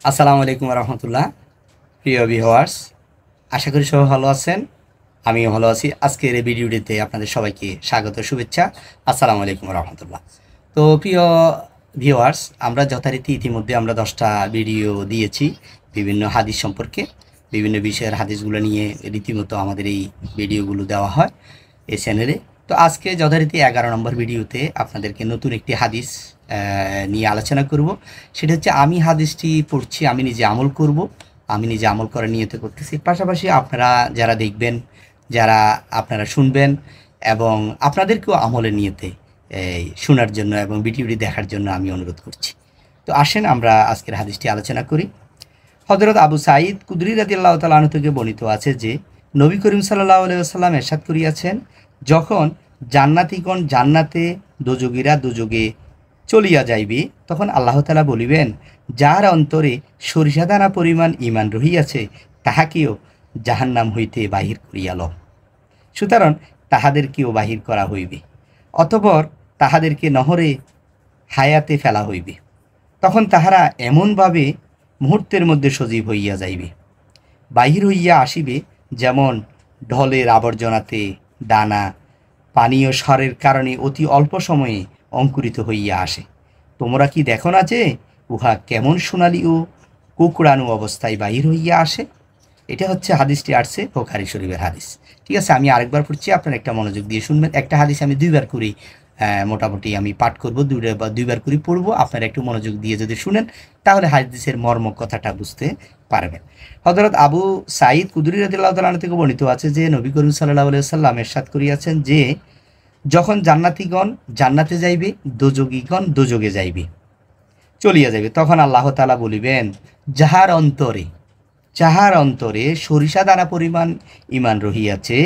আসসালামু আলাইকুম রহমতুল্লাহ। প্রিয় ভিউয়ার্স, আশা করি সবাই ভালো আছেন। আমিও ভালো আছি। আজকের এই ভিডিওটিতে আপনাদের সবাইকে স্বাগত, শুভেচ্ছা। আসসালামু আলাইকুম রহমতুল্লাহ। তো প্রিয় ভিউয়ার্স, আমরা যথারীতি ইতিমধ্যে আমরা 10টা ভিডিও দিয়েছি বিভিন্ন হাদিস সম্পর্কে। বিভিন্ন বিষয়ের হাদিসগুলো নিয়ে রীতিমতো আমাদের এই ভিডিওগুলো দেওয়া হয় এই চ্যানেলে। তো আজকে যথারীতি 11 নম্বর ভিডিওতে আপনাদেরকে নতুন একটি হাদিস নিয়ে আলোচনা করব। সেটা হচ্ছে, আমি হাদিসটি পড়ছি, আমি নিজে আমল করব, আমি নিজে আমল করার নিয়তে করতেছি। পাশাপাশি আপনারা যারা দেখবেন, যারা আপনারা শুনবেন এবং আপনাদেরকেও আমলের নিয়তে শোনার জন্য এবং ভিডিওটি দেখার জন্য আমি অনুরোধ করছি। তো আসেন আমরা আজকের হাদিসটি আলোচনা করি। হযরত আবু সাঈদ কুদরি রাদিয়াল্লাহু তাআলা আনহু থেকে বর্ণিত আছে যে, নবী করিম সাল্লাল্লাহু আলাইহি ওয়াসাল্লাম ইরশাদ করিয়াছেন, যখন জান্নাতীগণ জান্নাতে, দোজখীরা দোজখে চলিয়া যাইবে, তখন আল্লাহ তাআলা বলিবেন, যার অন্তরে সরিষাদানা পরিমাণ ঈমান রহিয়াছে, তাহাকেও জাহান্নাম হইতে বাহির করিয়া লও। সুতরাং তাহাদেরকেও বাহির করা হইবে, অতঃপর তাহাদেরকে নহরে হায়াতে ফেলা হইবে। তখন তাহারা এমনভাবে মুহূর্তের মধ্যে সজীব হইয়া যাইবে, বাহির হইয়া আসিবে যেমন ঢলের আবর্জনাতে দানা পানীয় সারের কারণে অতি অল্প সময়ে অঙ্কুরিত হইয়া আসে। তোমরা কি দেখো না যে উহা কেমন সোনালি ও কুকড়ানো অবস্থায় বাহির হইয়া আসে? এটা হচ্ছে হাদিসটি আসছে বুখারী শরীফের হাদিস। ঠিক আছে, আমি আরেকবার পড়ছি, আপনারা একটা মনোযোগ দিয়ে শুনবেন। একটা হাদিস আমি দুইবার করি মোটামুটি আমি পাঠ করব, দুইবার করে পড়বো। আপনারা একটু মনোযোগ দিয়ে যদি শুনেন তাহলে হাদিসের মর্ম কথাটা বুঝতে পারবেন। হযরত আবু সাঈদ কুদরি রাদিয়াল্লাহু তাআলা থেকে বর্ণিত আছে যে, নবী করিম সাল্লাল্লাহু আলাইহি ওয়াসাল্লাম ইরশাদ করিয়াছেন যে, যখন জান্নাতীগণ জান্নাতে যাইবে, দোজখীগণ দোজখে যাইবে, চলিয়া যাইবে, তখন আল্লাহ তাআলা বলিবেন, যাহার অন্তরে সরিষা দানা পরিমাণ ঈমান রহিয়াছে,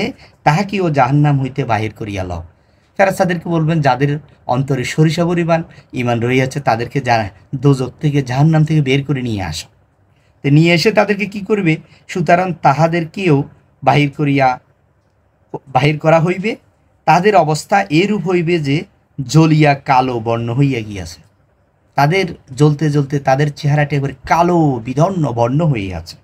তাহাকেও জাহান্নাম হইতে বাহির করিয়া লও। ফেরেশতাদেরকে বলবেন, যাদের অন্তরে সরিষা পরিমাণ ঈমান রহিয়াছে তাদেরকে দোজখ থেকে, জাহান্নাম থেকে বের করে নিয়ে আসো। তো নিয়ে এসে তাদেরকে কি করবে? সুতরাং তাহাদেরকেও বাহির করা হইবে। তাদের অবস্থা এরূপ হইবে যে জ্বলিয়া কালো বর্ণ হইয়া গিয়াছে। তাদের জ্বলতে জ্বলতে তাদের চেহারাটা এবারে কালো বিদর্ণ বর্ণ হয়ে আছে।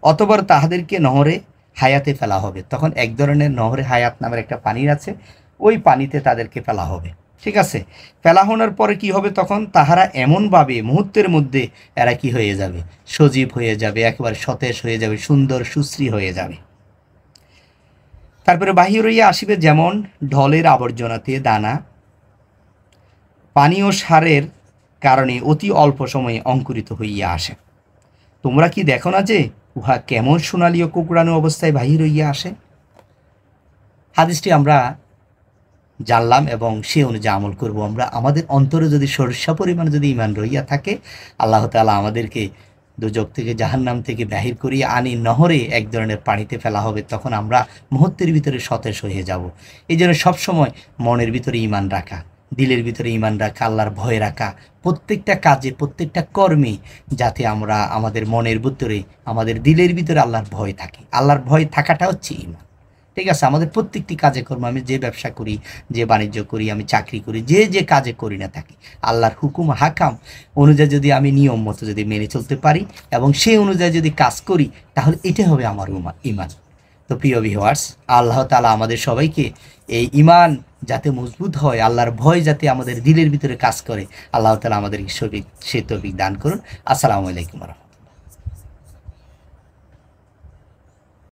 অতঃপর তাহাদেরকে নহরে হায়াতে ফেলা হবে। তখন এক ধরনের নহরে হায়াত নামের একটা পানি আছে, ওই পানিতে তাদেরকে ফেলা হবে। ঠিক আছে, ফেলা হওয়ার পরে কি হবে? তখন তাহারা এমনভাবে মুহূর্তের মধ্যে এরা কি হয়ে যাবে? সজীব হয়ে যাবে, একেবারে সতেজ হয়ে যাবে, সুন্দর সুশ্রী হয়ে যাবে। তারপরে বাহির হইয়া আসিবে যেমন ঢলের আবর্জনাতে দানা পানীয় সারের কারণে অতি অল্প সময়ে অঙ্কুরিত হইয়া আসে। তোমরা কি দেখো না যে উহা কেমন সোনালি ও কুকড়ানো অবস্থায় বাহির হইয়া আসে? হাদিসটি আমরা জানলাম এবং সে অনুযায়ী আমল করব। আমরা আমাদের অন্তরে যদি সরিষা পরিমাণ যদি ঈমান রহিয়া থাকে, আল্লাহ তাআলা আমাদেরকে দোজখ থেকে, জাহান্নাম থেকে বাহির করিয়ে আনি নহরে এক ধরনের পানিতে ফেলা হবে। তখন আমরা মুহূর্তের ভিতরে সতেজ হয়ে যাব। এই জন্য সবসময় মনের ভিতরে ঈমান রাখা, দিলের ভিতরে ঈমান রাখা, আল্লাহর ভয় রাখা, প্রত্যেকটা কাজে, প্রত্যেকটা কর্মে যাতে আমরা আমাদের মনের ভিতরে, আমাদের দিলের ভিতরে আল্লাহর ভয় থাকে। আল্লাহর ভয় থাকাটা হচ্ছে ঈমান। ঠিক আছে, আমাদের প্রত্যেকটি কাজে কর্ম, আমি যে ব্যবসা করি, যে বাণিজ্য করি, আমি চাকরি করি, যে কাজে করি না থাকি, আল্লাহর হুকুম হাকাম অনুযায়ী যদি আমি নিয়ম মতো যদি মেনে চলতে পারি এবং সেই অনুযায়ী যদি কাজ করি, তাহলে এটা হবে আমার ঈমান। তো প্রিয় ভিউয়ার্স, আল্লাহ তাআলা আমাদের সবাইকে এই ঈমান যাতে মজবুত হয়, আল্লাহর ভয় যাতে আমাদের দিলের ভিতরে কাজ করে, আল্লাহ তাআলা আমাদেরকে সে তৌফিক দান করুন। আসসালামু আলাইকুম।